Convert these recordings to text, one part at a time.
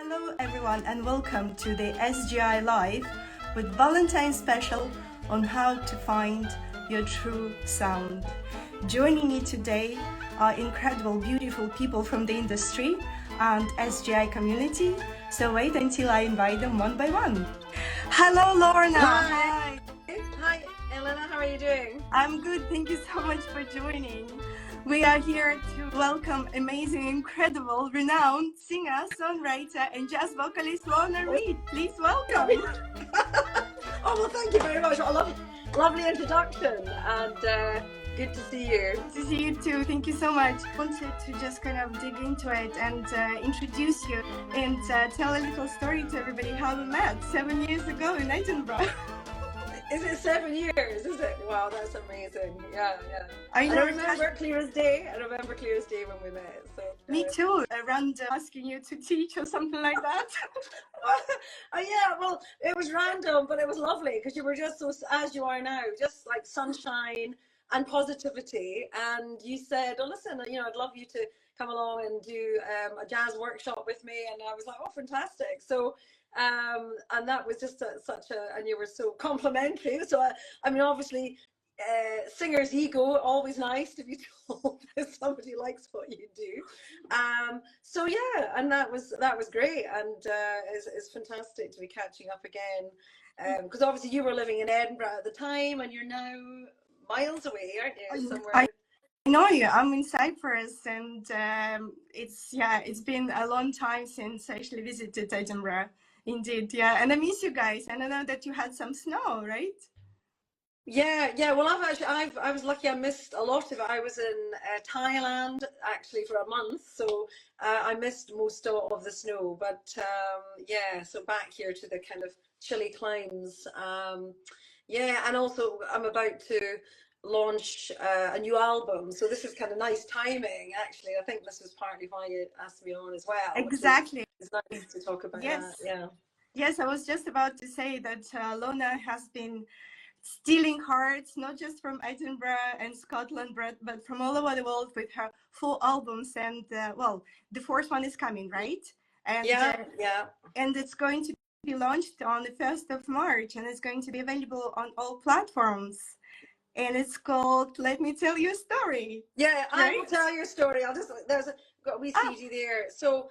Hello everyone and welcome to the SJI Live with Valentine special on how to find your true sound. Joining me today are incredible, beautiful people from the industry and SJI community. So wait until I invite them one by one. Hello Lorna! Hi! Hi Elena, how are you doing? I'm good, thank you so much for joining. We are here to welcome amazing, incredible, renowned singer, songwriter, and jazz vocalist Lorna Reid. Please welcome. Oh, well, thank you very much. What a lovely introduction, and good to see you. To see you too. Thank you so much. I wanted to just kind of dig into it and introduce you and tell a little story to everybody how we met 7 years ago in Edinburgh. Is it 7 years? Is it? Wow, that's amazing. Yeah. I remember clear as day. I remember clear as day when we met. So me too. Around asking you to teach or something like that. Yeah, well, it was random, but it was lovely because you were just so, as you are now, just like sunshine and positivity. And you said, "Oh, listen, I'd love you to come along and do a jazz workshop with me." And I was like, "Oh, fantastic!" So. And that was just and you were so complimentary. So I mean, obviously, singer's ego, always nice to be told that somebody likes what you do. So yeah, and that was great, and it's fantastic to be catching up again. Because obviously you were living in Edinburgh at the time, and you're now miles away, aren't you? Somewhere. I know you. I'm in Cyprus, and it's been a long time since I actually visited Edinburgh. Indeed, yeah, and I miss you guys. And I know that you had some snow, right? Yeah. Well, I was lucky. I missed a lot of it. I was in Thailand actually for a month, so I missed most of the snow. But yeah, so back here to the kind of chilly climes. Yeah, and also I'm about to launch a new album, so this is kind of nice timing. Actually, I think this was partly why you asked me on as well. Exactly. It's nice to talk about Yes. that. Yeah. Yes, I was just about to say that Lorna has been stealing hearts, not just from Edinburgh and Scotland, but from all over the world with her 4 albums. And well, the 4th one is coming, right? And yeah. And it's going to be launched on the 1st of March, and it's going to be available on all platforms. And it's called "Let Me Tell You a Story." Yeah, right? I will tell your story. There's got a wee CD there. So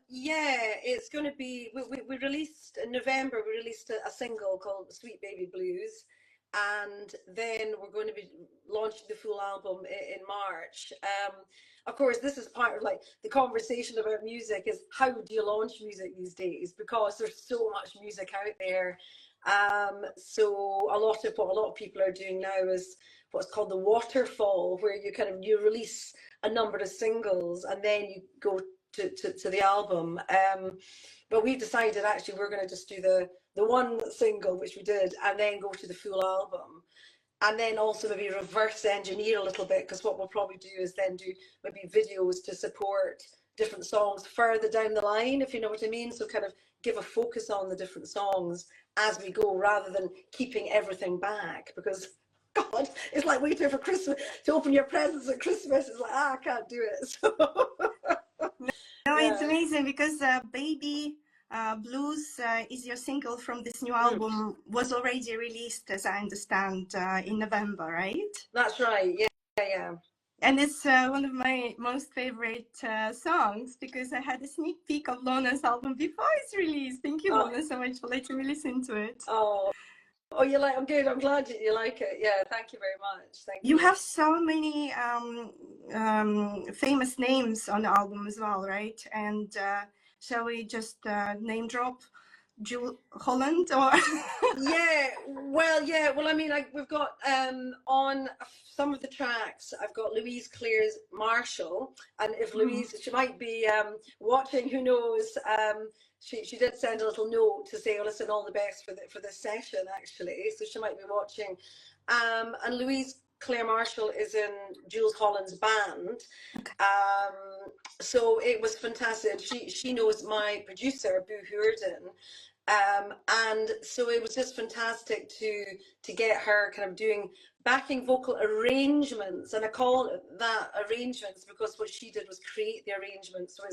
yeah, it's going to be. We released in November. We released a single called "Sweet Baby Blues," and then we're going to be launching the full album in March. Of course, this is part of like the conversation about music. Is how do you launch music these days? Because there's so much music out there. So a lot of people are doing now is what's called the waterfall, where you release a number of singles and then you go to the album. But we've decided actually we're going to just do the one single, which we did, and then go to the full album. And then also maybe reverse engineer a little bit, because what we'll probably do is then do maybe videos to support different songs further down the line, if you know what I mean. So kind of give a focus on the different songs as we go, rather than keeping everything back, because God, it's like waiting for Christmas to open your presents at Christmas. It's like, I can't do it. So no, it's amazing because Baby Blues is your single from this new album, was already released, as I understand, in November, right? That's right. Yeah. And it's one of my most favorite songs, because I had a sneak peek of Lorna's album before it's released. Thank you, Lorna, so much for letting me listen to it. Oh, you like? I'm good. I'm glad you like it. Yeah, thank you very much. Thank you. You have so many famous names on the album as well, right? And shall we just name drop Jules Holland or? Well, I mean, we've got on some of the tracks, I've got Louise Clear's Marshall, and if Louise, she might be watching, who knows. She did send a little note to say, "Oh, listen, all the best for this session," actually. So she might be watching. And Louise Claire Marshall is in Jules Holland's band. So it was fantastic. She knows my producer, Boo Hourden. And so it was just fantastic to get her kind of doing backing vocal arrangements, and I call that arrangements because what she did was create the arrangements. So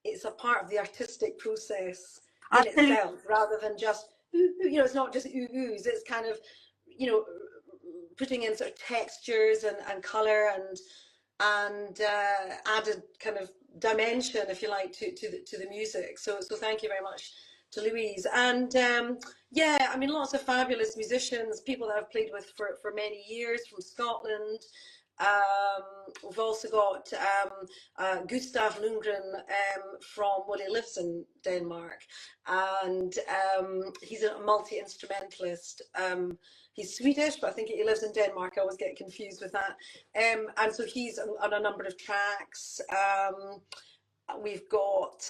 it's a part of the artistic process in Absolutely. itself, rather than just it's not just oohs. It's kind of putting in sort of textures and color and added kind of dimension, if you like, to the music. So thank you very much to Louise. And yeah, I mean, lots of fabulous musicians, people that I've played with for many years from Scotland. We've also got Gustav Lundgren from, well, he lives in Denmark, and he's a multi-instrumentalist. He's Swedish, but I think he lives in Denmark. I always get confused with that. And so he's on a number of tracks. We've got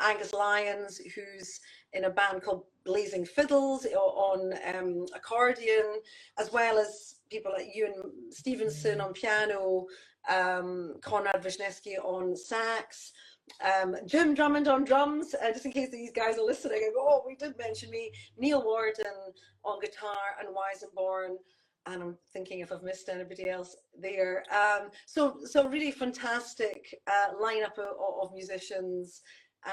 Angus Lyons, who's in a band called Blazing Fiddles on accordion, as well as people like Ewan Stevenson on piano, Konrad Wisniewski on sax, Jim Drummond on drums, just in case these guys are listening and go, oh, we did mention me, Neil Warden on guitar, and Weisenborn. And I'm thinking if I've missed anybody else there. So really fantastic lineup of musicians,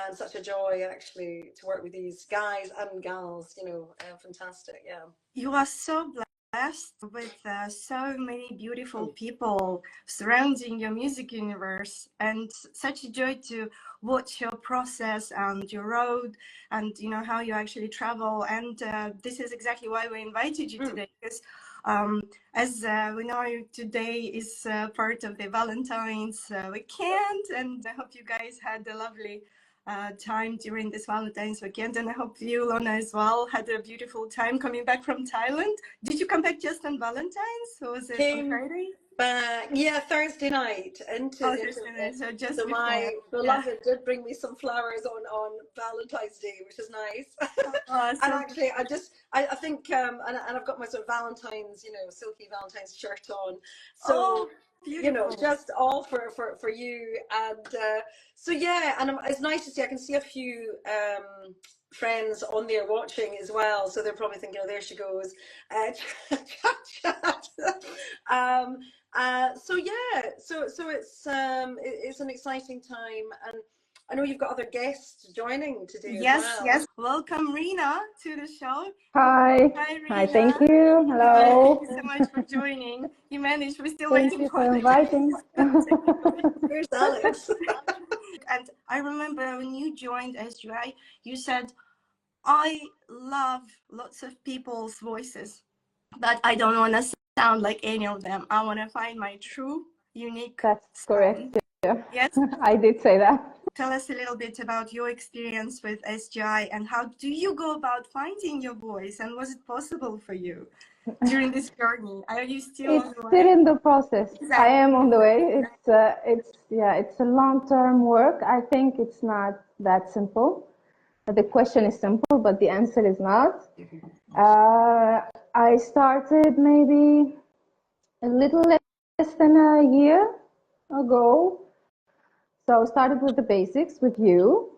and such a joy actually to work with these guys and gals. Fantastic. Yeah. You are so blessed with so many beautiful people surrounding your music universe, and such a joy to watch your process and your road, and how you actually travel. And this is exactly why we invited you today, because as we know, today is part of the Valentines weekend, and I hope you guys had a lovely time during this Valentine's weekend, and I hope you, Lorna, as well, had a beautiful time coming back from Thailand. Did you come back just on Valentine's, or was it on Friday? Yeah, Thursday night Thursday night, so just so before. my beloved did bring me some flowers on Valentine's Day, which is nice. Awesome. And actually, I think and I've got my sort of Valentine's, silky Valentine's shirt on. So just all for you. And so yeah, and it's nice to see. I can see a few friends on there watching as well, so they're probably thinking, oh, there she goes. Chat. So yeah, so it's an exciting time, and I know you've got other guests joining today as well. Yes. Welcome, Rina, to the show. Hi. Rina. Hi, thank you. Hello. Thank you so much for joining. You managed. We're still Thank waiting you for inviting. Here's Alex. And I remember when you joined SJI, you said, I love lots of people's voices, but I don't want to sound like any of them. I want to find my true, unique That's sound. correct. Yeah. Yes. I did say that. Tell us a little bit about your experience with SJI, and how do you go about finding your voice, and was it possible for you during this journey? Are you still on the way? It's still in the process. Exactly. I am on the way. It's a long-term work. I think it's not that simple. The question is simple, but the answer is not. I started maybe a little less than a year ago. So I started with the basics with you,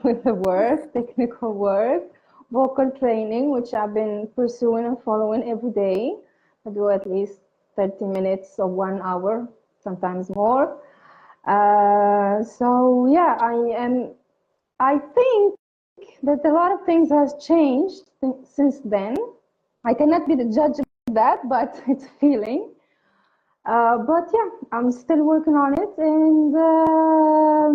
with the work, technical work, vocal training, which I've been pursuing and following every day. I do at least 30 minutes or 1 hour, sometimes more. So yeah, I think that a lot of things has changed since then. I cannot be the judge of that, but it's a feeling. But yeah, I'm still working on it, and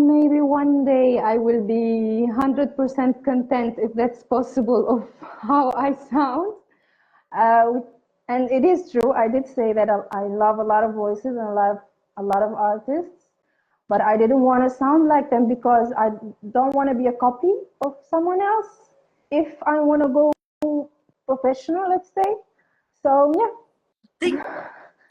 maybe one day I will be 100% content, if that's possible, of how I sound. And it is true, I did say that I love a lot of voices and I love a lot of artists, but I didn't want to sound like them because I don't want to be a copy of someone else if I want to go professional, let's say. So yeah. Thank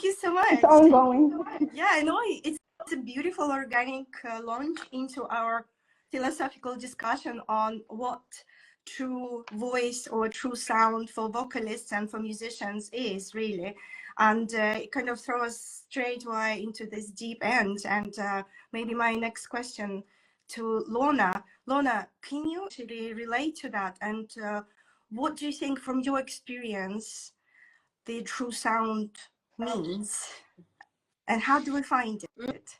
you so much. It's ongoing. Yeah, I know. It's a beautiful organic launch into our philosophical discussion on what true voice or true sound for vocalists and for musicians is, really. And it kind of throws us straight away into this deep end. And maybe my next question to Lorna. Lorna, can you actually relate to that? And what do you think, from your experience, the true sound means, and how do we find it?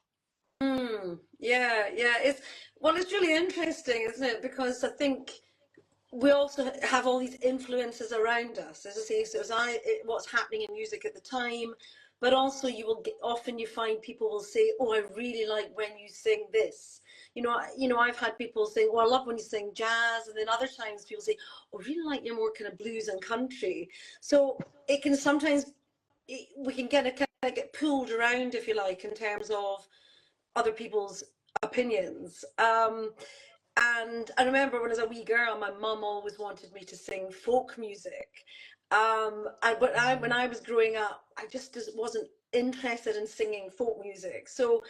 Yeah, yeah. It's really interesting, isn't it? Because I think we also have all these influences around us, as I say. So what's happening in music at the time, but also often you find people will say, "Oh, I really like when you sing this." I've had people say, "Oh, I love when you sing jazz," and then other times people say, "Oh, I really like your more kind of blues and country." So it can sometimes we can get pulled around, if you like, in terms of other people's opinions. And I remember when I was a wee girl, my mum always wanted me to sing folk music. When I was growing up, I just wasn't interested in singing folk music. So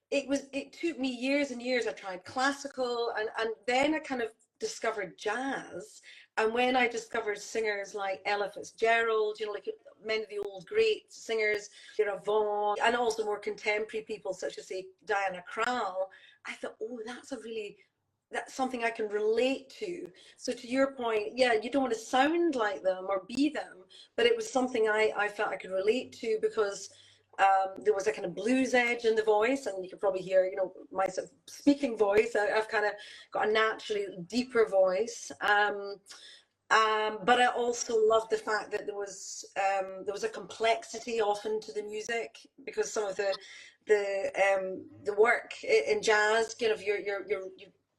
it took me years and years. I tried classical, and then I kind of discovered jazz. And when I discovered singers like Ella Fitzgerald, like many of the old great singers, Vaughan, and also more contemporary people such as, say, Diana Krall, I thought, oh, that's something I can relate to. So to your point, yeah, you don't want to sound like them or be them, but it was something I felt I could relate to because there was a kind of blues edge in the voice, and you could probably hear, my sort of speaking voice. I've kind of got a naturally deeper voice. But I also loved the fact that there was a complexity often to the music because some of the work in jazz,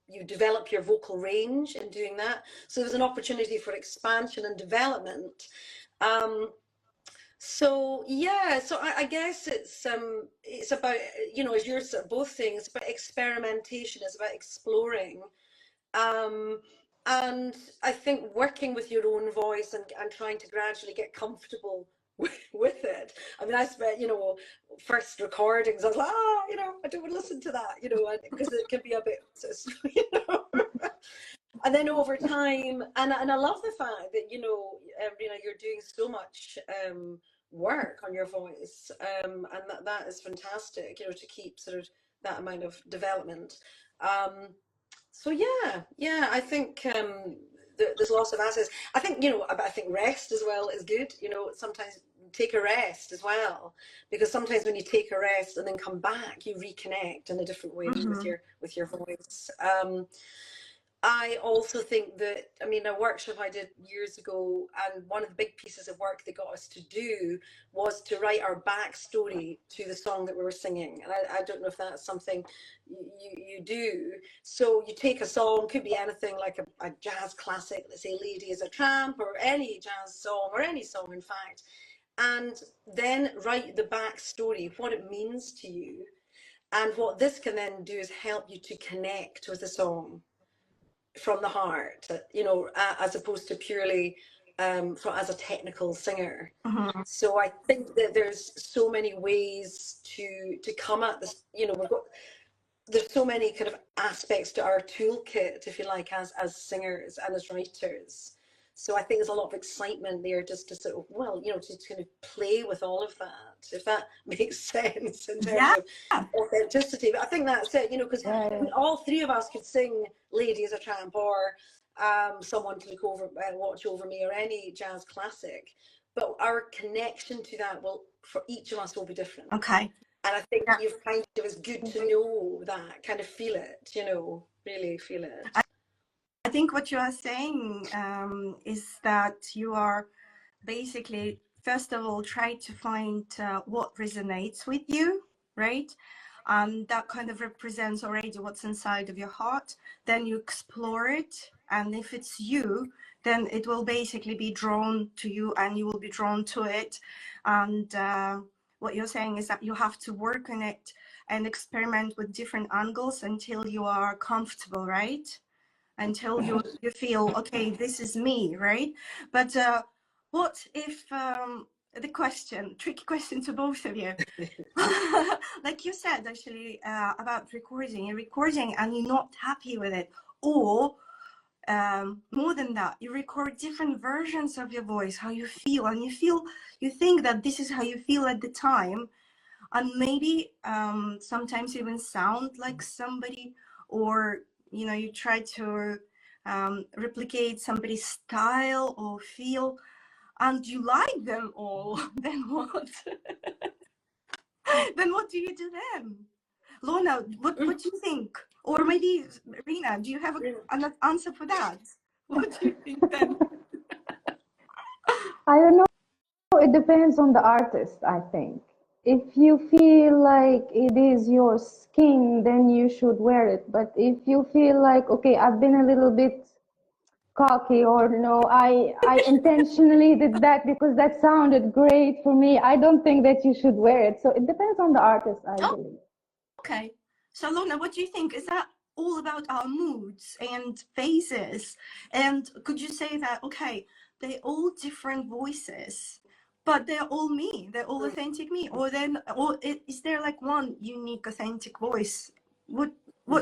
you develop your vocal range in doing that. So there's an opportunity for expansion and development. So yeah, so I guess it's about, as you're sort of both saying, it's about experimentation, it's about exploring. Um, and I think working with your own voice and trying to gradually get comfortable with it. I mean, I spent, first recordings, I was like, I don't want to listen to that, because it can be a bit, you know. And then over time, and I love the fact that, you're doing so much work on your voice, and that is fantastic, to keep sort of that amount of development. Um, so yeah, I think there's lots of assets. I think I think rest as well is good. Sometimes take a rest as well, because sometimes when you take a rest and then come back, you reconnect in a different way with Mm-hmm. your voice. I also think that, I mean, a workshop I did years ago, and one of the big pieces of work they got us to do was to write our backstory to the song that we were singing. And I don't know if that's something you do. So you take a song, could be anything like a jazz classic, let's say Lady is a Tramp, or any jazz song, or any song, in fact, and then write the backstory, what it means to you. And what this can then do is help you to connect with the song from the heart, as opposed to purely as a technical singer. Mm-hmm. So I think that there's so many ways to come at this. There's so many kind of aspects to our toolkit, if you like, as singers and as writers. So I think there's a lot of excitement there just to sort of, to kind of play with all of that, if that makes sense in terms Yeah. of authenticity. But I think that's it, because all three of us could sing Lady as a Tramp, or Someone to Look Over, Watch Over Me, or any jazz classic. But our connection to that for each of us will be different. Okay. And I think Yeah. you've kind of, it's good to know that, kind of feel it, really feel it. I think what you are saying is that you are basically, first of all, try to find what resonates with you, right? And that kind of represents already what's inside of your heart. Then you explore it. And if it's you, then it will basically be drawn to you and you will be drawn to it. And what you're saying is that you have to work on it and experiment with different angles until you are comfortable, right? Until you feel, okay, this is me, right? But what if tricky question to both of you, like you said actually about recording and you're not happy with it, or more than that, you record different versions of your voice, how you feel, and you think that this is how you feel at the time, and maybe sometimes even sound like somebody, or you try to replicate somebody's style or feel, and you like them all. Then what? Then what do you do then? Lorna, what do you think? Or maybe Rina, do you have an answer for that? What do you think then? I don't know. It depends on the artist, I think. If you feel like it is your skin, then you should wear it. But if you feel like, okay, I've been a little bit cocky, or no, I intentionally did that because that sounded great for me, I don't think that you should wear it. So it depends on the artist, I believe. Okay. So Lorna, what do you think? Is that all about our moods and phases? And could you say that, okay, they're all different voices, but they're all me, they're all authentic me? Or then, or is there like one unique authentic voice? What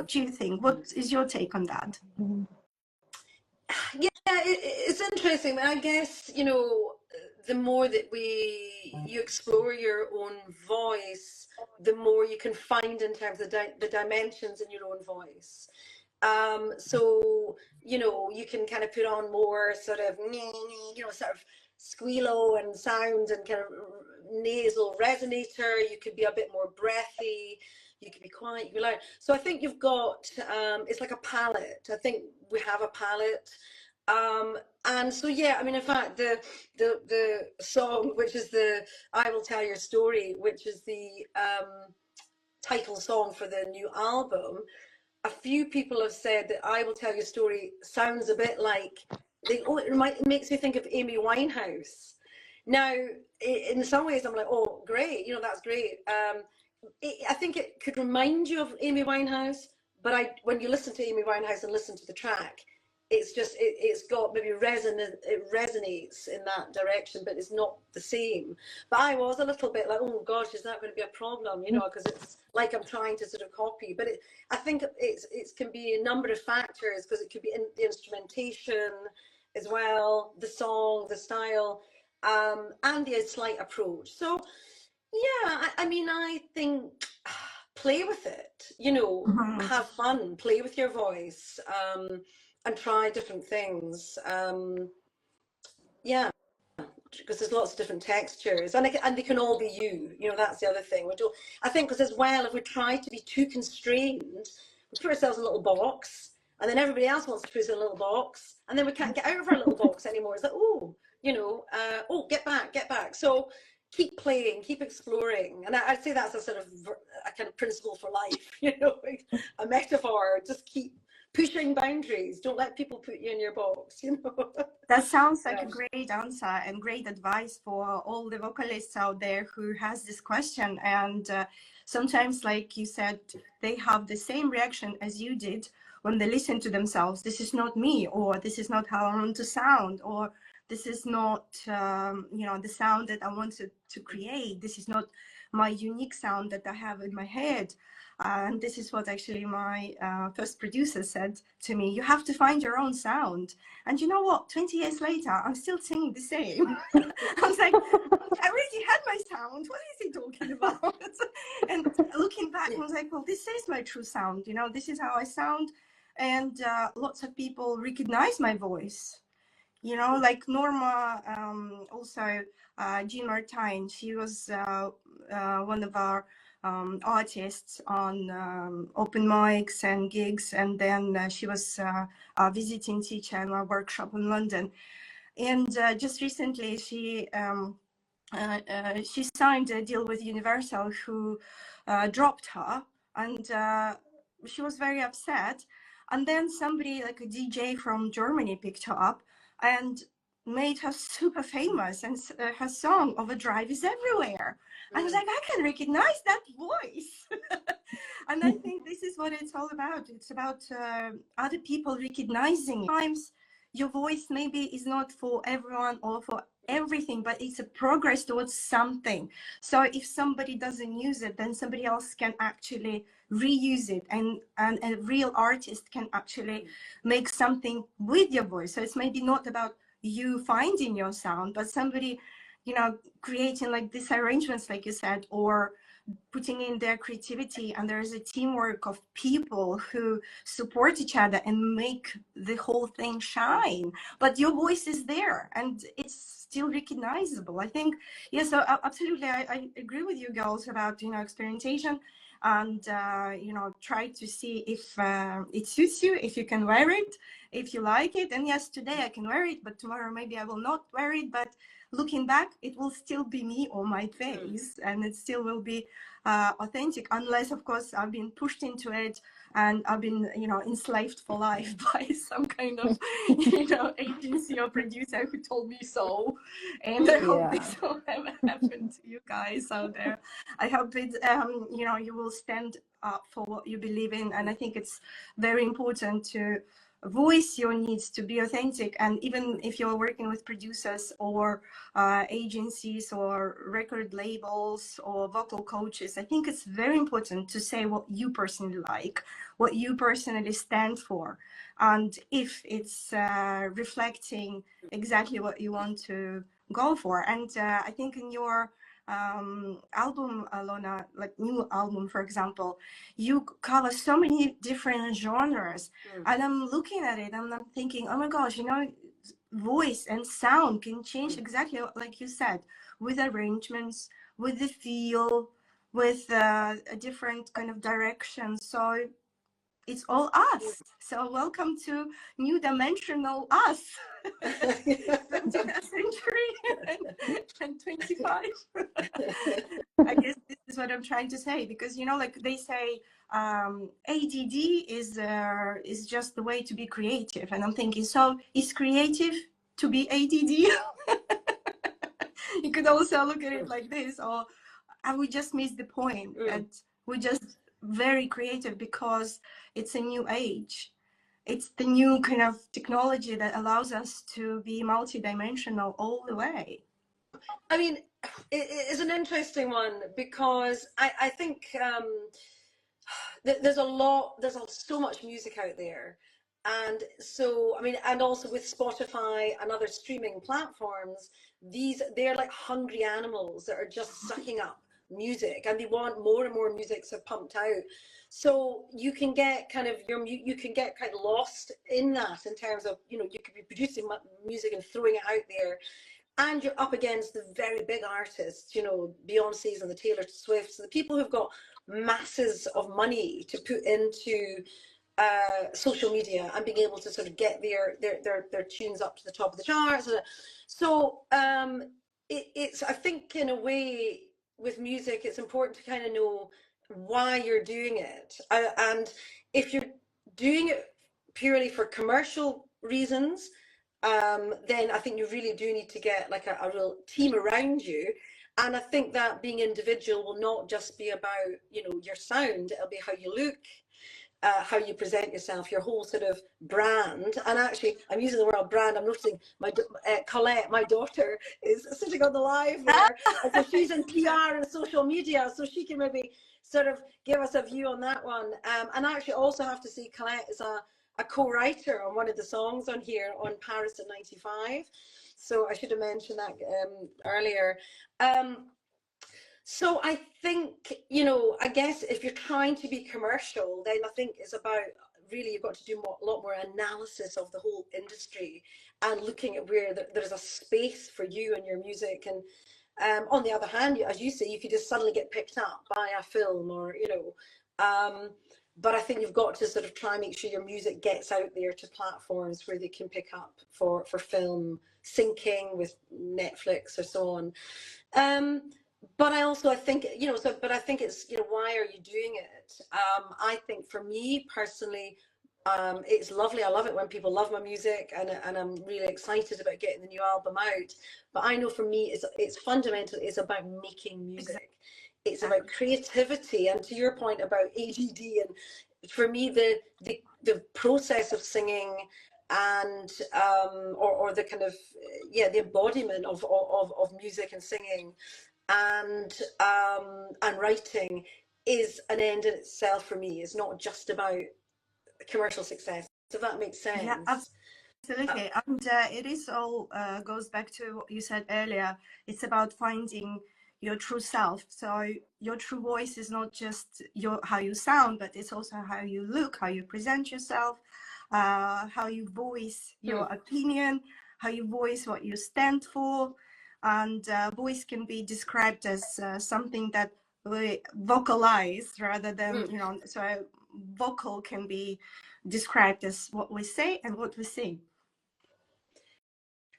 do you think? What is your take on that? Yeah, it's interesting. I guess, you know, the more that you explore your own voice, the more you can find in terms of the dimensions in your own voice. So, you know, you can kind of put on more sort of, you know, sort of squealo and sound and kind of nasal resonator. You could be a bit more breathy. You could be quiet, you could be loud. So I think you've got, it's like a palette. I think we have a palette. And so, yeah, I mean, in fact, the song, which is the I Will Tell Your Story, which is the title song for the new album, a few people have said that I Will Tell Your Story sounds a bit like, it makes me think of Amy Winehouse. Now, in some ways, I'm like, oh, great, you know, that's great. I think it could remind you of Amy Winehouse, but when you listen to Amy Winehouse and listen to the track, it's just it's got maybe it resonates in that direction, but it's not the same. But I was a little bit like, oh gosh, is that going to be a problem? You know, because it's like I'm trying to sort of copy. But I think it can be a number of factors, because it could be in the instrumentation as well, the song, the style, and the slight approach. So yeah, I mean, I think play with it, you know, have fun, play with your voice, and try different things. Yeah, because there's lots of different textures, and they can all be you. You know, that's the other thing. I think, because as well, if we try to be too constrained, we put ourselves in a little box, and then everybody else wants to put us in a little box, and then we can't get out of our little box anymore. It's like, oh, you know, oh, get back. So keep playing, keep exploring. And I'd say that's a sort of a kind of principle for life, you know, a metaphor. Just keep pushing boundaries. Don't let people put you in your box, you know. That sounds like a great answer and great advice for all the vocalists out there who has this question. And sometimes, like you said, they have the same reaction as you did when they listen to themselves. This is not me, or this is not how I want to sound, or this is not, you know, the sound that I wanted to create. This is not my unique sound that I have in my head. And this is what actually my first producer said to me: you have to find your own sound. And you know what? 20 years later, I'm still singing the same. I was like, I already had my sound. What is he talking about? And looking back, I was like, well, this is my true sound. You know, this is how I sound. And lots of people recognize my voice. You know, like Norma, also Jean Martin, she was one of our artists on open mics and gigs, and then she was a visiting teacher in our workshop in London. And just recently she signed a deal with Universal, who dropped her, and she was very upset. And then somebody, like a DJ from Germany, picked her up and made her super famous, and her song Overdrive is everywhere. I was like, I can recognize that voice. And I think this is what it's all about. It's about other people recognizing it. Sometimes your voice maybe is not for everyone or for everything, but it's a progress towards something. So if somebody doesn't use it, then somebody else can actually reuse it, and a real artist can actually make something with your voice. So it's maybe not about you finding your sound, but somebody, you know, creating like these arrangements, like you said, or putting in their creativity, and there is a teamwork of people who support each other and make the whole thing shine. But your voice is there and it's still recognizable, I think. Yeah, so absolutely, I agree with you girls about, you know, experimentation. and try to see if it suits you, if you can wear it, if you like it. And yes, today I can wear it, but tomorrow maybe I will not wear it. But looking back, it will still be me on my face, and it still will be authentic, unless of course I've been pushed into it and I've been enslaved for life by some kind of agency or producer who told me so. And I hope this will never happen to you guys out there. I hope it you will stand up for what you believe in. And I think it's very important to voice your needs, to be authentic. And even if you're working with producers or agencies or record labels or vocal coaches, I think it's very important to say what you personally like, what you personally stand for, and if it's reflecting exactly what you want to go for. And I think in your album, Lorna, like new album, for example, you cover so many different genres. And I'm looking at it and I'm thinking, oh my gosh, voice and sound can change exactly like you said, with arrangements, with the feel, with a different kind of direction. So it's all us. So welcome to new dimensional us. 20th century and 25. I guess this is what I'm trying to say, because like they say, ADD is just the way to be creative, and I'm thinking, so is creative to be ADD? You could also look at it like this, or I would just miss the point that we're just very creative because it's a new age. It's the new kind of technology that allows us to be multidimensional all the way. I mean, it is an interesting one, because I think there's so much music out there. And so, I mean, and also with Spotify and other streaming platforms, they're like hungry animals that are just sucking up music, and they want more and more music so pumped out. So you can get kind of you can get kind of lost in that, in terms of, you could be producing music and throwing it out there, and you're up against the very big artists, Beyonce's and the Taylor Swifts, and the people who've got masses of money to put into social media and being able to sort of get their tunes up to the top of the charts. So it's I think, in a way, with music, it's important to kind of know why you're doing it, and if you're doing it purely for commercial reasons, then I think you really do need to get like a real team around you. And I think that being individual will not just be about, your sound. It'll be how you look, how you present yourself, your whole sort of brand. And actually, I'm using the word brand. I'm noticing my Colette, my daughter, is sitting on the live there. And so she's in PR and social media, so she can maybe sort of give us a view on that one. And I actually also have to say, Colette is a co-writer on one of the songs on here, on Paris at 95. So I should have mentioned that earlier. So I think, I guess if you're trying to be commercial, then I think it's about, really, you've got to do a lot more analysis of the whole industry and looking at where there's a space for you and your music. And on the other hand, as you say, you could just suddenly get picked up by a film, or, but I think you've got to sort of try and make sure your music gets out there to platforms where they can pick up for film syncing with Netflix or so on. But I think, but I think it's, why are you doing it? I think for me personally, it's lovely. I love it when people love my music, and I'm really excited about getting the new album out. But I know for me, it's fundamentally, it's about making music. It's about creativity. And to your point about ADD, and for me, the process of singing, and or the kind of the embodiment of music and singing and writing is an end in itself for me. It's not just about commercial success, if that makes sense. Yeah, absolutely. And it is all goes back to what you said earlier. It's about finding your true self. So your true voice is not just how you sound, but it's also how you look, how you present yourself, how you voice your opinion, how you voice what you stand for. And voice can be described as something that we vocalize rather than, you know, so vocal can be described as what we say and what we sing.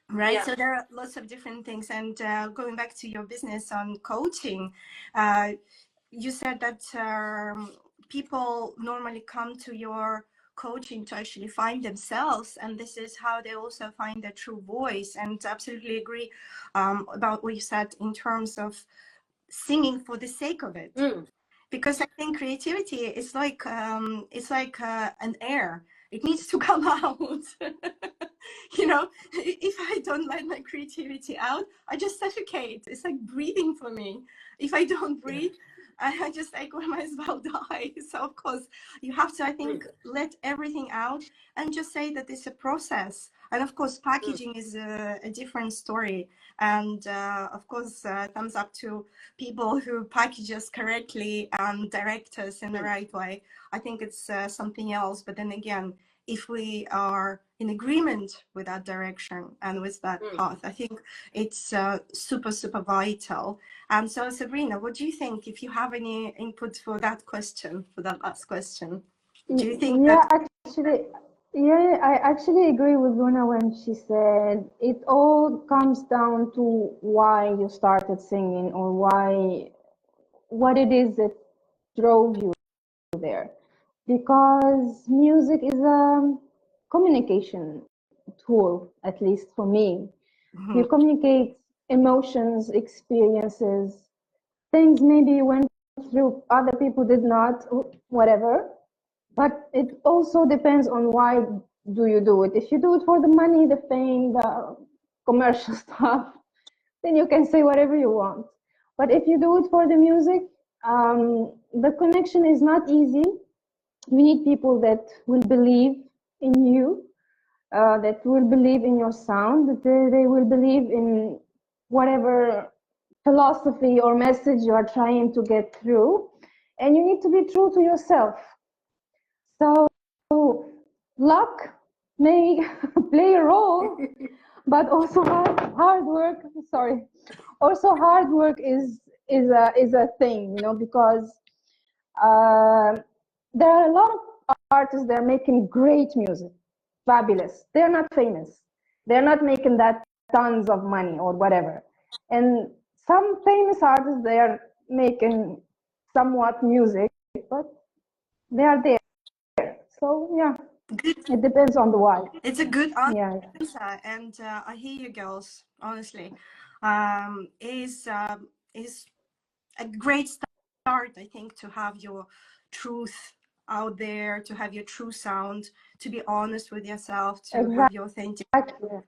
Right. Yeah. So there are lots of different things. And going back to your business on coaching, you said that people normally come to your coaching to actually find themselves, and this is how they also find their true voice. And absolutely agree about what you said in terms of singing for the sake of it. Because I think creativity is like an air. It needs to come out. You know, if I don't let my creativity out, I just suffocate. It's like breathing for me. If I don't breathe, I just like, I might as well die. So of course you have to, I think, let everything out and just say that it's a process. And of course packaging is a different story. And of course thumbs up to people who package us correctly and direct us in the right way. I think it's something else. But then again, if we are in agreement with that direction and with that path, I think it's super, super vital. And so, Sabrina, what do you think? If you have any input for that question, for that last question, do you think Yeah, that? actually, yeah, I actually agree with Luna when she said it all comes down to why you started singing or what it is that drove you there. Because music is a communication tool, at least for me. You communicate emotions, experiences, things maybe you went through, other people did not, whatever. But it also depends on why do you do it. If you do it for the money, the fame, the commercial stuff, then you can say whatever you want. But if you do it for the music, the connection is not easy. You need people that will believe in you, that will believe in your sound, that they will believe in whatever philosophy or message you are trying to get through. And you need to be true to yourself. So luck may play a role, but also hard work. Sorry, also hard work is a thing, you know, because there are a lot of artists that are making great music, fabulous. They're not famous. They're not making that tons of money or whatever. And some famous artists, they are making somewhat music, but they are there. So yeah, it depends on the why. It's a good Yeah. answer, and I hear you, girls. Honestly, is a great start, I think, to have your truth out there, to have your true sound, to be honest with yourself, to have your authentic, Exactly.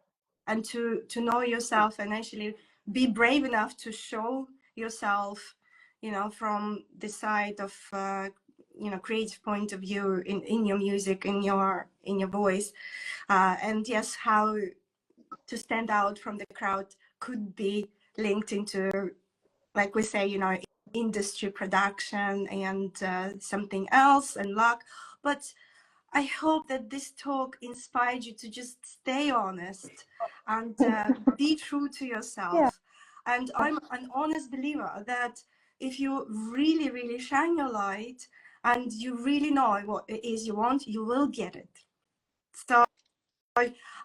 and to know yourself, and actually be brave enough to show yourself, you know, from the side of you know, creative point of view in your music, in your voice. And yes, how to stand out from the crowd could be linked into, like we say, you know, industry, production, and something else, and luck. But I hope that this talk inspired you to just stay honest and be true to Yeah. yourself. And I'm an honest believer that if you really, really shine your light and you really know what it is you want, you will get it. So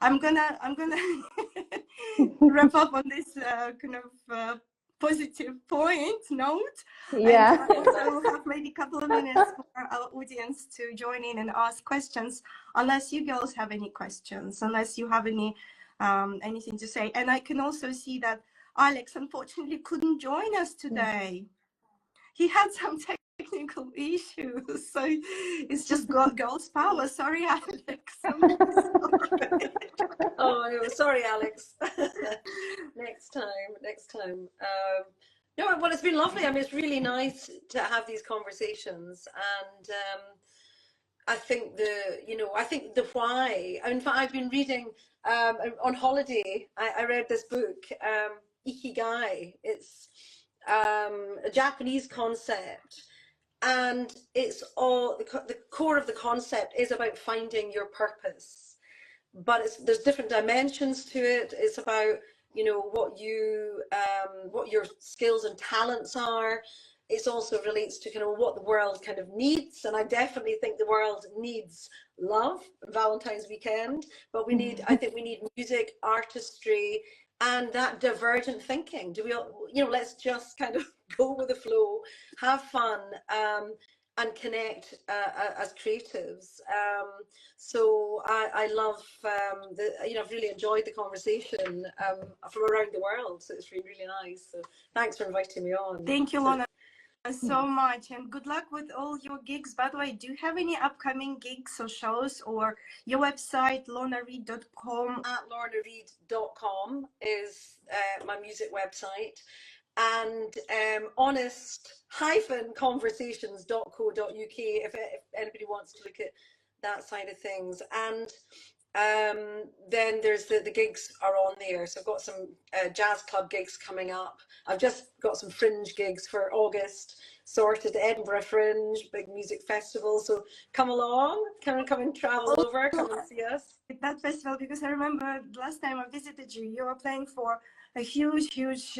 I'm gonna wrap up on this kind of positive point note, and Yeah. also we'll have maybe a couple of minutes for our audience to join in and ask questions, unless you girls have any questions, unless you have any anything to say. And I can also see that Alex unfortunately couldn't join us today. He had some technical issues, so it's just girls power. Sorry, Alex. I'm really sorry. Oh, no, sorry, Alex. Next time. No, well, it's been lovely. I mean, it's really nice to have these conversations, and I think I think the why. In fact, I've been reading on holiday. I read this book, Ikigai. It's a Japanese concept, and it's all the core of the concept is about finding your purpose, but there's different dimensions to it. It's about what your skills and talents are, it also relates to kind of what the world kind of needs. And I definitely think the world needs love, Valentine's weekend, but I think we need music, artistry, and that divergent thinking. Do we, let's just kind of go with the flow, have fun, and connect as creatives. So I love I've really enjoyed the conversation from around the world. So it's really, really nice. So thanks for inviting me on. Thank you, Lorna, so much, and good luck with all your gigs. By the way, do you have any upcoming gigs or shows, or your website, lornareid.com? At lornareid.com is my music website, and honest-conversations.co.uk if anybody wants to look at that side of things. And then there's the gigs are on there. So I've got some jazz club gigs coming up. I've just got some fringe gigs for August sorted, Edinburgh Fringe, big music festival. So come along, come and travel over, come and see us. That festival, because I remember last time I visited you, you were playing for a huge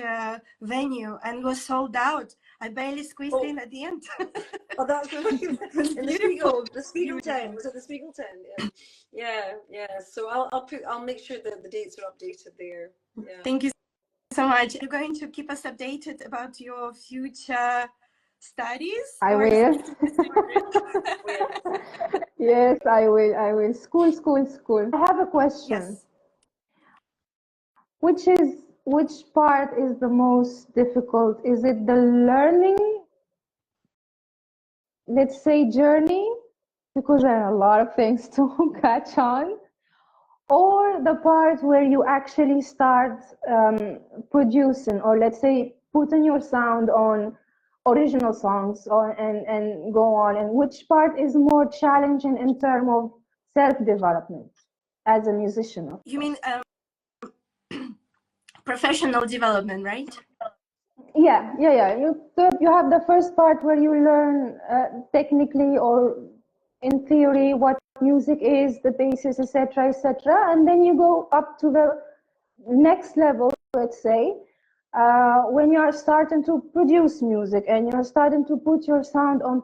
venue and was sold out. I barely squeezed in at the end. Oh, that's in the Spiegel tent. Was it the Spiegel tent? Yeah. So I'll make sure that the dates are updated there. Yeah. Thank you so much. You're going to keep us updated about your future studies? I will. Yes, I will. School. I have a question. Yes. Which part is the most difficult? Is it the learning, let's say, journey? Because there are a lot of things to catch on. Or the part where you actually start producing, or let's say, putting your sound on original songs and go on, and which part is more challenging in terms of self-development as a musician? You mean professional development, right? Yeah. You have the first part where you learn technically or in theory what music is, the basis, etc., and then you go up to the next level, let's say, when you are starting to produce music and you're starting to put your sound on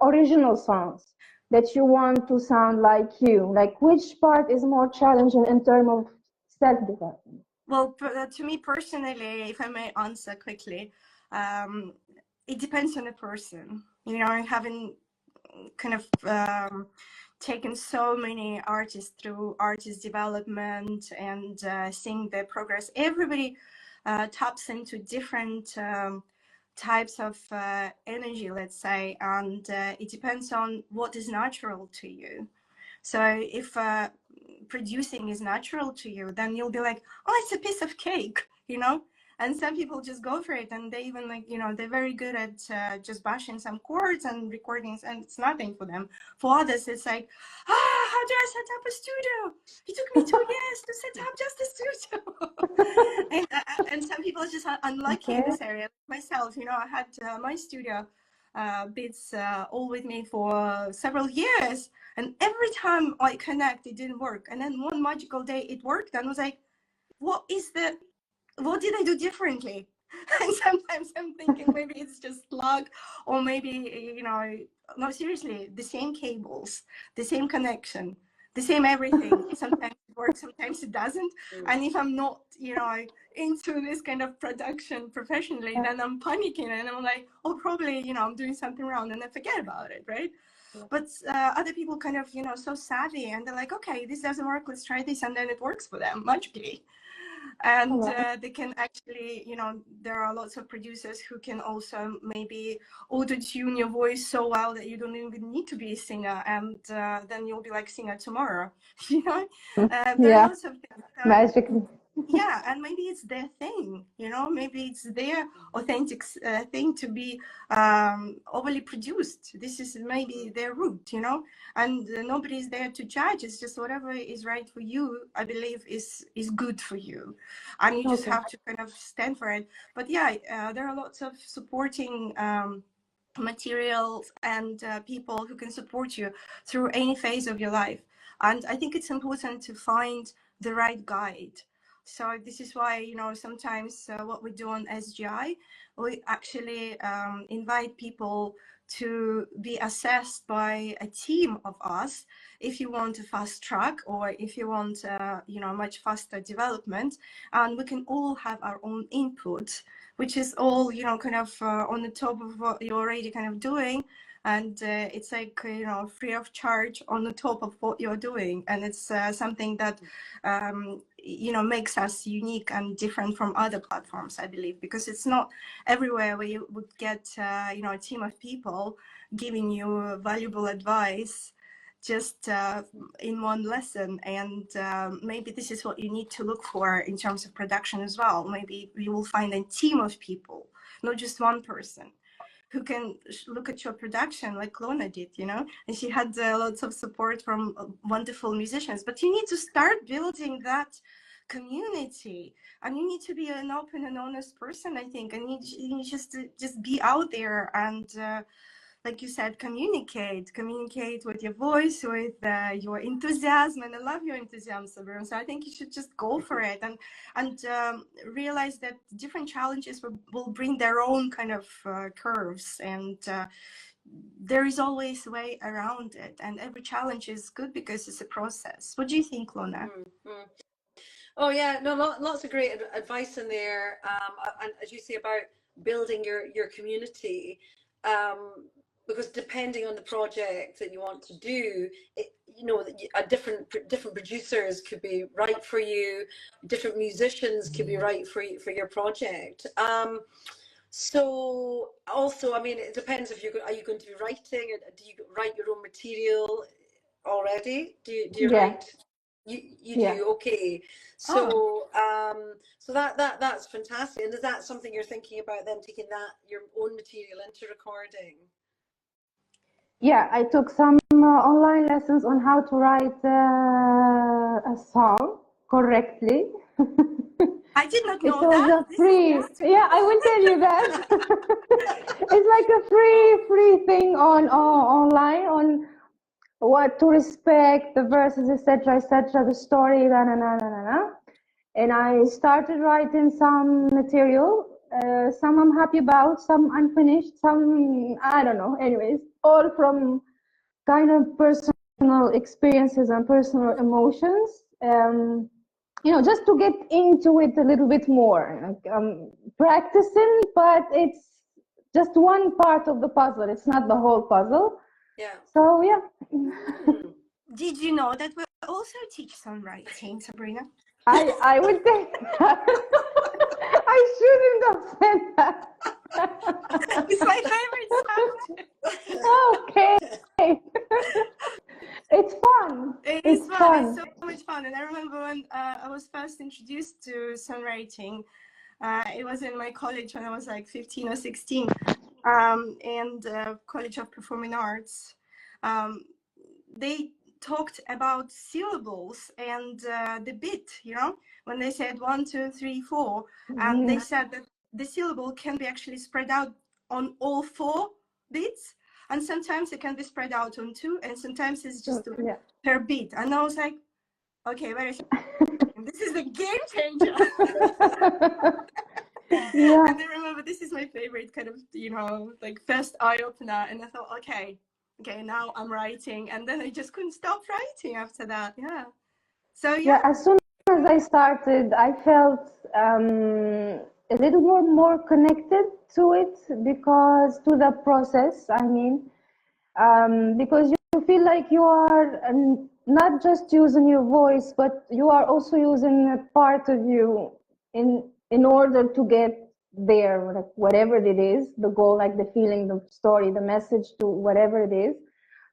original songs that you want to sound like you. Like, which part is more challenging in terms of self-development? Well, to me personally, if I may answer quickly, it depends on the person. I haven't kind of taken so many artists through artist development and seeing their progress. Everybody taps into different types of energy, let's say, and it depends on what is natural to you. So if producing is natural to you, then you'll be like, oh, it's a piece of cake, and some people just go for it, and they even they're very good at just bashing some chords and recordings, and it's nothing for them. For others, it's like, how do I set up a studio? It took me 2 years to set up just a studio. and some people are just unlucky in this area. Myself, I had my studio bits all with me for several years, and every time I connect, it didn't work. And then one magical day it worked, and I was like, what did I do differently? And sometimes I'm thinking maybe it's just luck, or maybe, no, seriously, the same cables, the same connection, the same everything. Sometimes it works, sometimes it doesn't. And if I'm not, into this kind of production professionally, then I'm panicking and I'm like, oh, probably, I'm doing something wrong, and I forget about it, right? But other people kind of, so savvy, and they're like, okay, this doesn't work, let's try this, and then it works for them magically. And they can actually, there are lots of producers who can also maybe auto-tune your voice so well that you don't even need to be a singer, and then you'll be like singer tomorrow. There are lots of things. Magic. Yeah, and maybe it's their thing, maybe it's their authentic thing to be overly produced. This is maybe their route, and nobody's there to judge. It's just whatever is right for you, I believe, is good for you, and you just have to kind of stand for it. But yeah, there are lots of supporting materials and people who can support you through any phase of your life. And I think it's important to find the right guide. So this is why, you know, sometimes what we do on SGI, we actually invite people to be assessed by a team of us if you want a fast track or if you want, you know, much faster development. And we can all have our own input, which is all, you know, kind of on the top of what you're already kind of doing. And it's like, you know, free of charge on the top of what you're doing. And it's something that you know, makes us unique and different from other platforms, I believe, because it's not everywhere where you would get you know, a team of people giving you valuable advice just in one lesson. And maybe this is what you need to look for in terms of production as well. Maybe you will find a team of people, not just one person, who can look at your production like Lorna did, you know, and she had lots of support from wonderful musicians. But you need to start building that community, and you need to be an open and honest person, I think, and you need just be out there and like you said, communicate with your voice, with your enthusiasm. And I love your enthusiasm, Sabrina. So I think you should just go for it and realize that different challenges will bring their own kind of curves, and there is always a way around it. And every challenge is good because it's a process. What do you think, Lorna? Mm-hmm. Oh yeah, no, lots of great advice in there. And as you say about building your community, because depending on the project that you want to do, you know, a different producers could be right for you, different musicians could be right for your project. So also, I mean, it depends if are you going to be writing, or do you write your own material already? Do you Yeah, write? You yeah. do, okay. So so that's fantastic. And is that something you're thinking about then, taking that your own material into recording? Yeah, I took some online lessons on how to write a song correctly. I did not It know was that. a This is free, news to me. yeah, I will tell you that. It's like a free thing on online on what to respect, the verses, etc., the story, na na na na na na. And I started writing some material. Some I'm happy about, some unfinished, some I don't know. Anyways, all from kind of personal experiences and personal emotions. You know, just to get into it a little bit more. Like, practicing, but it's just one part of the puzzle. It's not the whole puzzle. Yeah. So yeah. Did you know that we also teach songwriting, Sabrina? I would think that. I shouldn't have said that. It's my favorite subject. Okay. It's fun. It is It's fun. It's fun. so much fun. And I remember when I was first introduced to songwriting, it was in my college when I was like 15 or 16, and College of Performing Arts. They talked about syllables and the beat, you know, when they said 1, 2, 3, 4, and they said that the syllable can be actually spread out on all 4 beats, and sometimes it can be spread out on 2, and sometimes it's just Yeah. per beat. And I was like, okay, wait a second, this is a game changer. Yeah. And I remember this is my favorite kind of, you know, like first eye opener. And I thought, okay, now I'm writing. And then I just couldn't stop writing after that. Yeah. So Yeah, yeah. as soon as I started, I felt a little more connected to it because to the process, I mean, because you feel like you are not just using your voice, but you are also using a part of you in order to get there, like whatever it is, the goal, like the feeling, the story, the message, to whatever it is.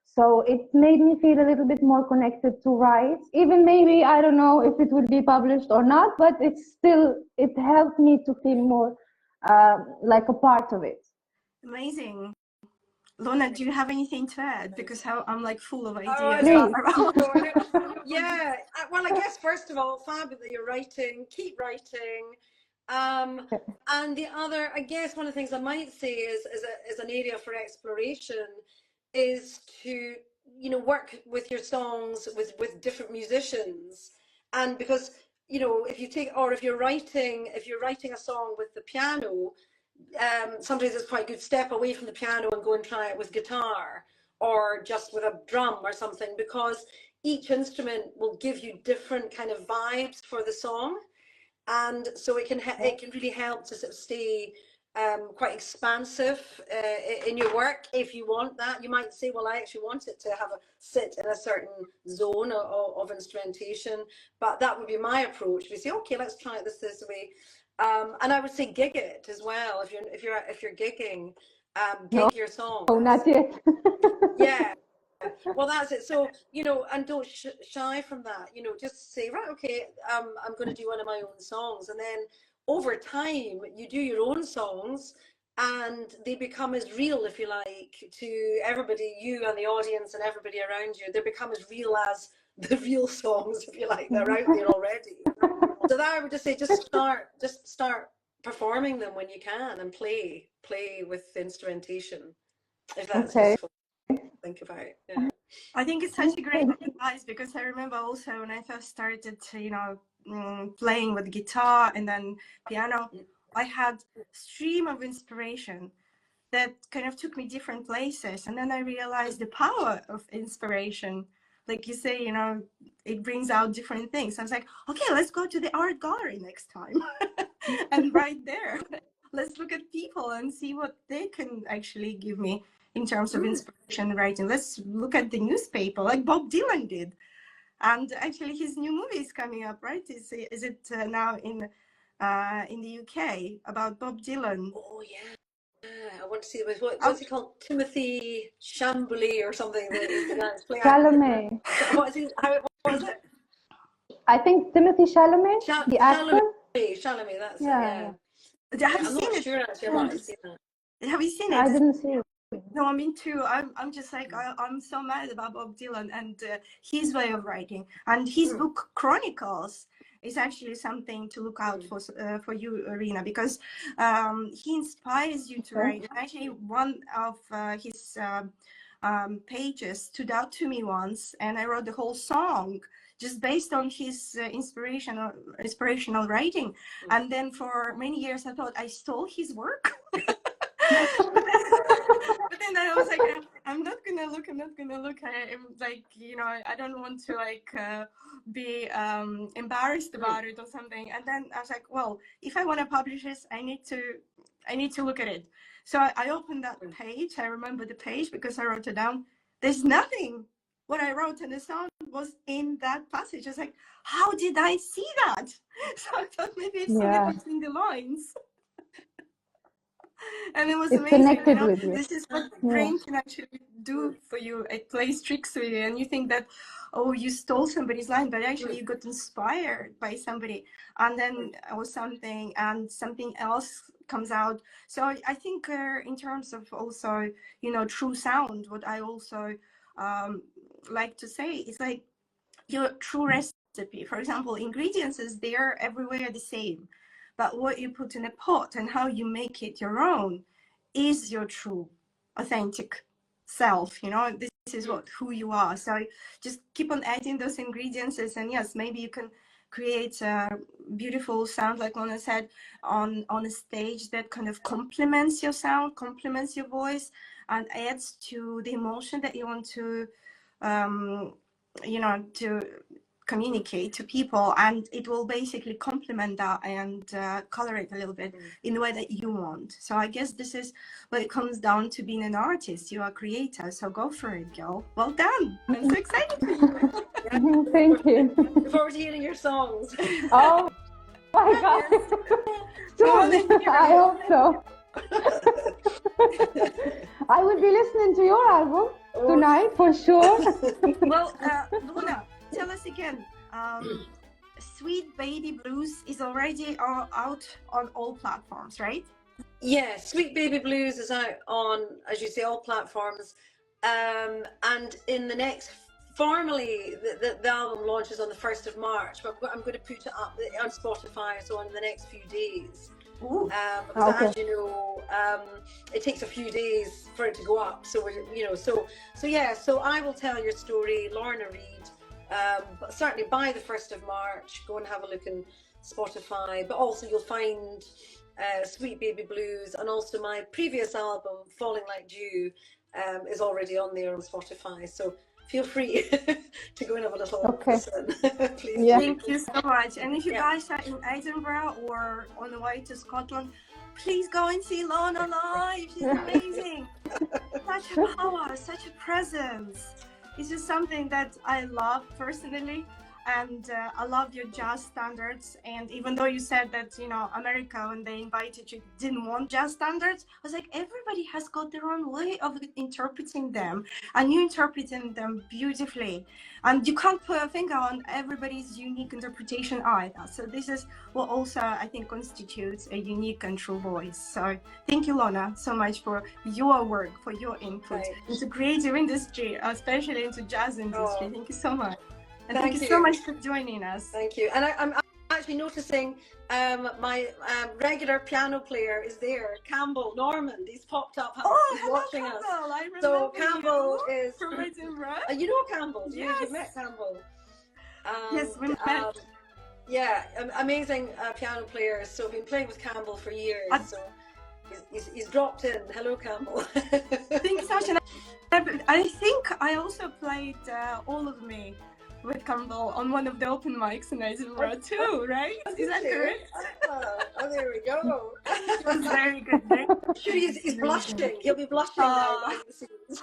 So it made me feel a little bit more connected to write. Even maybe, I don't know if it would be published or not, but it helped me to feel more like a part of it. Amazing. Lorna, do you have anything to add? Because I'm like full of Oh, ideas. Please. yeah. Well, I guess first of all, fabulous that you're writing. Keep writing. And the other, I guess, one of the things I might say is an area for exploration is to, you know, work with your songs with different musicians, and because you know, if you take, or if you're writing a song with the piano, sometimes it's quite good step away from the piano and go and try it with guitar or just with a drum or something, because each instrument will give you different kind of vibes for the song. And so it can really help to sort of stay quite expansive in your work. If you want that, you might say, well, I actually want it to have a sit in a certain zone of instrumentation, but that would be my approach. We say, okay, let's try it this way. And I would say gig it as well. If you're gigging, No, gig your songs. not yet. Yeah. Well, that's it. So, you know, and don't shy from that. You know, just say, right, okay, I'm going to do one of my own songs. And then over time, you do your own songs and they become as real, if you like, to everybody, you and the audience and everybody around you. They become as real as the real songs, if you like, they're out there already. So that I would just say, just start performing them when you can and play with instrumentation, if that's useful. Think about it. Yeah. I think it's such a great advice, because I remember also when I first started, you know, playing with guitar and then piano, I had a stream of inspiration that kind of took me different places. And then I realized the power of inspiration. Like you say, you know, it brings out different things. I was like, okay, let's go to the art gallery next time. And right there, let's look at people and see what they can actually give me in terms of inspiration writing. Let's look at the newspaper like Bob Dylan did. And actually his new movie is coming up, right? Is it now in the UK about Bob Dylan? Oh yeah. I want to see what's he called? Timothy Chambly or something. Chalamet. What is he? What was it? I think Timothy Chalamet, the actor. Chalamet, that's yeah. it. Yeah. I'm not sure actually. I might have seen that. Have you seen it? I didn't see it. No, me too. I'm just like, I'm so mad about Bob Dylan and his way of writing. And his book Chronicles is actually something to look out for you, Irina, because he inspires you to write. And actually, one of his pages stood out to me once, and I wrote the whole song just based on his inspirational writing. And then for many years, I thought I stole his work. But then I was like, I'm not gonna look. I'm like, you know, I don't want to like be embarrassed about it or something. And then I was like, well, if I want to publish this, I need to look at it. So I opened that page. I remember the page because I wrote it down. There's nothing. What I wrote in the song was in that passage. I was like, how did I see that? So I thought maybe it's something between the lines. And it was amazing. Connected, you know, with you. This is what the brain can actually do for you. It plays tricks with you, and you think that, oh, you stole somebody's line, but actually you got inspired by somebody, and then or something, and something else comes out. So I think in terms of also, you know, true sound, what I also like to say is like your true recipe. For example, ingredients is there everywhere the same. But what you put in a pot and how you make it your own is your true, authentic self. You know, this is who you are. So just keep on adding those ingredients, and yes, maybe you can create a beautiful sound, like Lorna said, on a stage that kind of complements your sound, complements your voice, and adds to the emotion that you want to, you know, to communicate to people, and it will basically complement that and color it a little bit in the way that you want. So I guess this is what it comes down to being an artist. You are a creator, so go for it, girl. Well done. I'm so excited for you. Thank you. Look forward to hearing your songs. Oh my God. Soon, I hope so. I will be listening to your album tonight for sure. Well, Lorna, tell us again. Sweet Baby Blues is already out on all platforms, right? Yeah, Sweet Baby Blues is out on, as you say, all platforms. And in the next, formally, the album launches on the 1st of March, but I'm going to put it up on Spotify, so in the next few days. Because as you know, it takes a few days for it to go up. So we're, you know, so I will tell your story, Lorna Reid, But certainly by the 1st of March, go and have a look in Spotify. But also you'll find Sweet Baby Blues, and also my previous album, Falling Like Dew, is already on there on Spotify. So feel free to go and have a little listen. Please. Yeah. Thank you so much. And if you guys are in Edinburgh or on the way to Scotland, please go and see Lorna live. She's amazing. Such a power, such a presence. It's just something that I love personally. And I love your jazz standards. And even though you said that, you know, America, when they invited you, didn't want jazz standards, I was like, everybody has got their own way of interpreting them. And you interpreting them beautifully. And you can't put a finger on everybody's unique interpretation either. So this is what also, I think, constitutes a unique and true voice. So thank you, Lorna, so much for your work, for your input into creative industry, especially into jazz industry. Thank you so much. And thank you so much for joining us. Thank you. And I'm actually noticing my regular piano player is there, Campbell Norman. He's popped up. He's watching Campbell. us. I remember So Campbell is from Edinburgh. You know Campbell? Yes. You've met Campbell. Yes, we met. Yeah, amazing piano player. So I've been playing with Campbell for years. So he's dropped in. Hello, Campbell. Thank you so much. And I think I also played All of Me with Campbell on one of the open mics in Edinburgh too, right? Is that correct? Oh, there we go. It was very good. Sure, he's blushing. He'll be blushing now behind the scenes.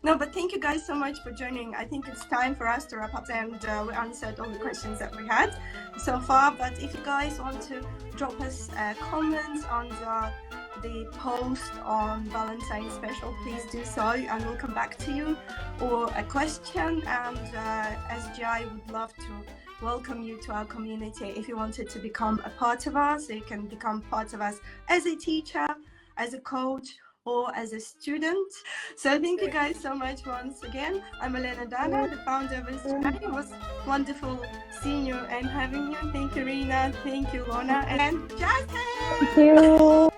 No, but thank you guys so much for joining. I think it's time for us to wrap up, and we answered all the questions that we had so far. But if you guys want to drop us comments under the post on Valentine special, please do so, and we'll come back to you, or a question, and SJI would love to welcome you to our community. If you wanted to become a part of us, you can become part of us as a teacher, as a coach, or as a student. So thank you guys so much once again. I'm Elena Dana, the founder of SJI. It was wonderful seeing you and having you. Thank you, Rina. Thank you, Lorna. And jazz hands! Thank you.